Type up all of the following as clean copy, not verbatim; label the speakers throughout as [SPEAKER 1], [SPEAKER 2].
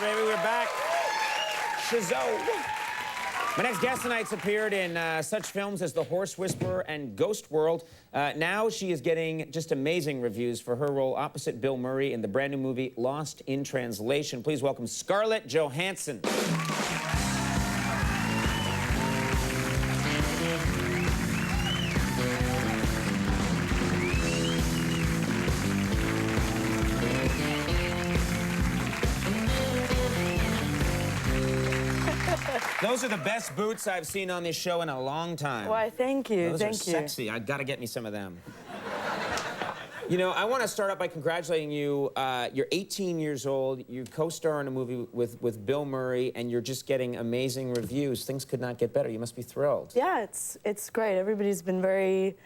[SPEAKER 1] baby, we're back. Shizzo. My next guest tonight's appeared in such films as The Horse Whisperer and Ghost World. Now she is getting just amazing reviews for her role opposite Bill Murray in the brand new movie Lost in Translation. Please welcome Scarlett Johansson. Those are the best boots I've seen on this show in a long time.
[SPEAKER 2] Why, thank you,
[SPEAKER 1] Those are sexy. I gotta get me some of them. You know, I want to start out by congratulating you. You're 18 years old. You co-star in a movie with Bill Murray, and you're just getting amazing reviews. Things could not get better. You must be thrilled.
[SPEAKER 2] Yeah, it's great. Everybody's been very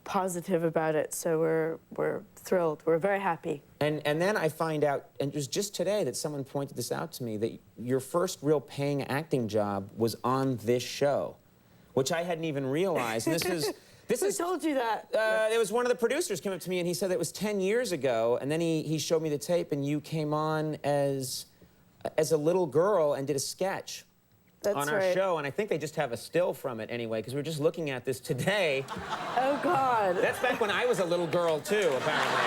[SPEAKER 2] positive about it, so we're thrilled. We're very happy.
[SPEAKER 1] And then I find out, and it was just today that someone pointed this out to me, that your first real paying acting job was on this show, which I hadn't even realized. And
[SPEAKER 2] Who told you that?
[SPEAKER 1] It was one of the producers came up to me and he said it was 10 years ago, and then he showed me the tape, and you came on as a little girl and did a sketch.
[SPEAKER 2] That's
[SPEAKER 1] on our
[SPEAKER 2] right.
[SPEAKER 1] show, and I think they just have a still from it anyway, because we were just looking at this today.
[SPEAKER 2] Oh, God.
[SPEAKER 1] That's back when I was a little girl, too, apparently.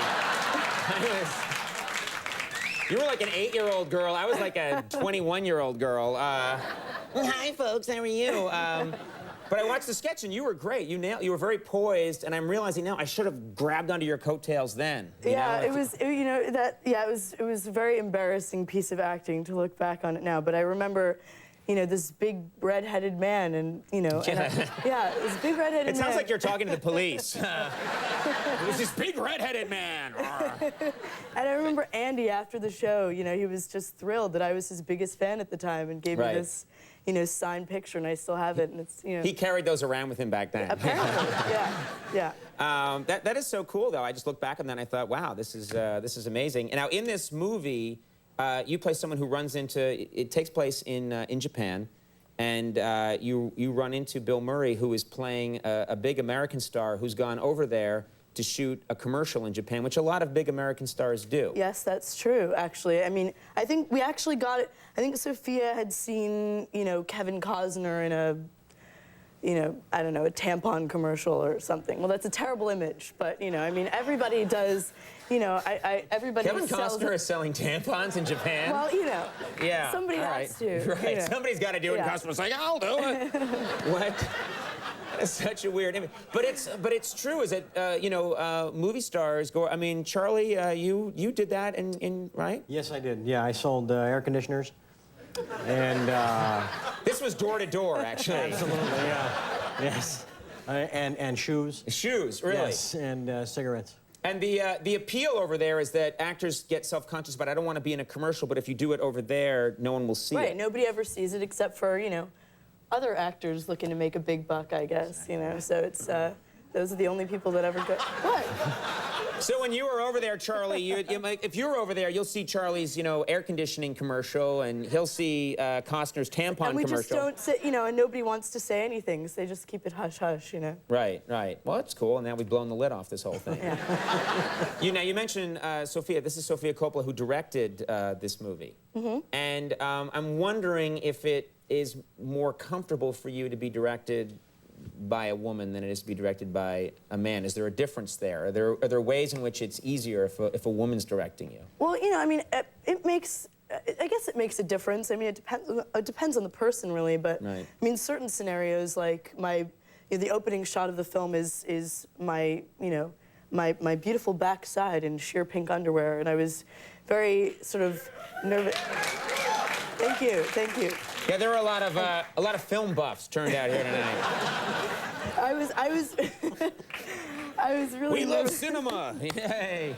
[SPEAKER 1] You were like an 8-year-old girl. I was like a 21-year-old girl. Hi, folks, how are you? But I watched the sketch, and you were great. You were very poised, and I'm realizing now I should have grabbed onto your coat-tails then.
[SPEAKER 2] Yeah, it was a very embarrassing piece of acting to look back on it now, but I remember, you know, this big red-headed man, and, you know, this big red-headed man.
[SPEAKER 1] It sounds like you're talking to the police. It was this big red-headed man.
[SPEAKER 2] And I remember Andy, after the show, you know, he was just thrilled that I was his biggest fan at the time and gave me this, you know, signed picture, and I still have it, and it's, you know.
[SPEAKER 1] He carried those around with him back then.
[SPEAKER 2] Apparently, yeah.
[SPEAKER 1] That is so cool, though. I just looked back on that and I thought, wow, this is amazing. And now in this movie, you play someone who runs into, it takes place in Japan, and you run into Bill Murray, who is playing a big American star who's gone over there to shoot a commercial in Japan, which a lot of big American stars do.
[SPEAKER 2] Yes, that's true, actually. I mean, I think we actually got it. I think Sophia had seen, you know, Kevin Costner in a, you know, I don't know, a tampon commercial or something. Well, that's a terrible image, but, you know, I mean, everybody does, you know, everybody
[SPEAKER 1] Kevin Costner is selling tampons in Japan?
[SPEAKER 2] Well, you know,
[SPEAKER 1] yeah,
[SPEAKER 2] somebody has to.
[SPEAKER 1] Right,
[SPEAKER 2] You know.
[SPEAKER 1] Somebody's got to do it, and Costner's like, I'll do it. What? That's such a weird image. But it's true, is that, you know, movie stars go, I mean, Charlie, you did that right?
[SPEAKER 3] Yes, I did. Yeah, I sold air conditioners. And
[SPEAKER 1] this was door to door, actually.
[SPEAKER 3] Absolutely, yeah. Yes. And shoes.
[SPEAKER 1] Shoes, really?
[SPEAKER 3] Yes, and cigarettes.
[SPEAKER 1] And the appeal over there is that actors get self-conscious about, I don't want to be in a commercial, but if you do it over there, no one will see it.
[SPEAKER 2] Right, nobody ever sees it except for, you know, other actors looking to make a big buck, I guess, you know, so it's, those are the only people that ever go, what?
[SPEAKER 1] So when you were over there, Charlie, if you were over there, you'll see Charlie's, you know, air conditioning commercial, and he'll see Costner's tampon commercial.
[SPEAKER 2] And we just don't say, you know, and nobody wants to say anything, so they just keep it hush-hush, you know.
[SPEAKER 1] Right. Well, that's cool, and now we've blown the lid off this whole thing.
[SPEAKER 2] Yeah.
[SPEAKER 1] You mentioned Sophia. This is Sofia Coppola, who directed this movie. Mm-hmm. And I'm wondering if it is more comfortable for you to be directed by a woman than it is to be directed by a man. Is there a difference there? Are there ways in which it's easier if a woman's directing you?
[SPEAKER 2] Well, you know, I mean, I guess it makes a difference. I mean, it depends on the person, really, but
[SPEAKER 1] right.
[SPEAKER 2] I mean, certain scenarios, like the opening shot of the film is my, you know, my beautiful backside in sheer pink underwear, and I was very sort of nervous. Thank you.
[SPEAKER 1] Yeah, there were a lot of film buffs turned out here tonight.
[SPEAKER 2] I was really.
[SPEAKER 1] We love cinema. Yay.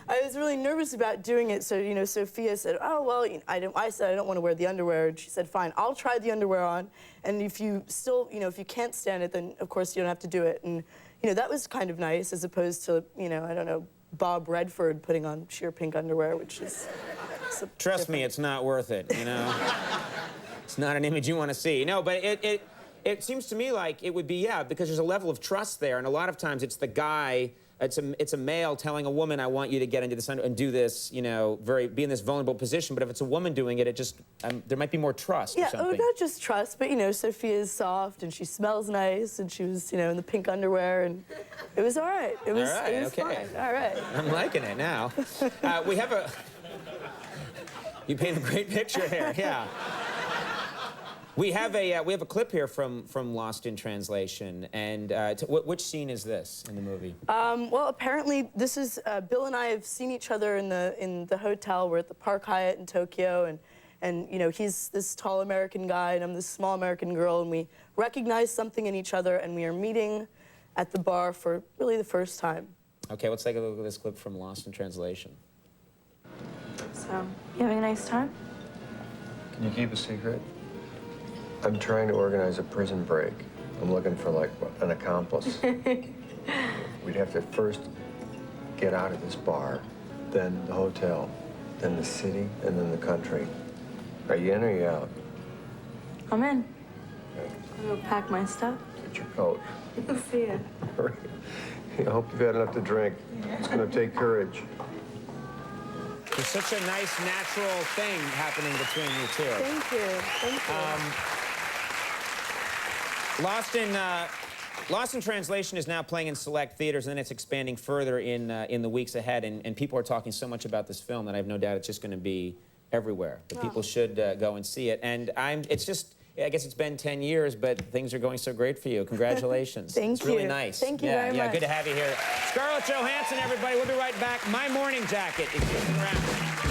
[SPEAKER 2] I was really nervous about doing it, so, you know, Sophia said, oh, well, I said I don't want to wear the underwear, and she said, fine, I'll try the underwear on, and if you still, you know, if you can't stand it, then, of course, you don't have to do it, and, you know, that was kind of nice, as opposed to, you know, I don't know, Bob Redford putting on sheer pink underwear, which is...
[SPEAKER 1] Trust me, it's not worth it, you know? It's not an image you want to see. No, but it seems to me like it would be, yeah, because there's a level of trust there, and a lot of times it's the guy it's a male telling a woman, I want you to get into this and do this, you know, be in this vulnerable position. But if it's a woman doing it, it just there might be more trust or something.
[SPEAKER 2] Yeah, not just trust, but you know, Sophia's soft and she smells nice and she was, you know, in the pink underwear and it was all right. It was
[SPEAKER 1] okay.
[SPEAKER 2] fine. All right.
[SPEAKER 1] I'm liking it now. We have a. You paint a great picture here. Yeah. We have a clip here from Lost in Translation, and which scene is this in the movie?
[SPEAKER 2] Well, apparently this is Bill and I have seen each other in the hotel. We're at the Park Hyatt in Tokyo, and you know, he's this tall American guy and I'm this small American girl, and we recognize something in each other, and we are meeting at the bar for really the first time.
[SPEAKER 1] Okay, let's take a look at this clip from Lost in Translation.
[SPEAKER 2] So, you having a nice time?
[SPEAKER 4] Can you keep a secret? I'm trying to organize a prison break. I'm looking for, like, an accomplice. We'd have to first get out of this bar, then the hotel, then the city, and then the country. Are you in or are you out?
[SPEAKER 2] I'm in.
[SPEAKER 4] Okay.
[SPEAKER 2] I'm gonna pack my stuff.
[SPEAKER 4] Get your coat.
[SPEAKER 2] See ya.
[SPEAKER 4] I hope you've had enough to drink. It's gonna take courage.
[SPEAKER 1] There's such a nice, natural thing happening between you two.
[SPEAKER 2] Thank you. Thank you.
[SPEAKER 1] Lost in Translation is now playing in select theaters, and then it's expanding further in the weeks ahead. And people are talking so much about this film that I have no doubt it's just going to be everywhere. But people should go and see it. And it's just, I guess it's been 10 years, but things are going so great for you. Congratulations.
[SPEAKER 2] Thank you.
[SPEAKER 1] It's really nice.
[SPEAKER 2] Thank you very much.
[SPEAKER 1] Yeah, good to have you here. Scarlett Johansson, everybody. We'll be right back. My Morning Jacket, if you're around.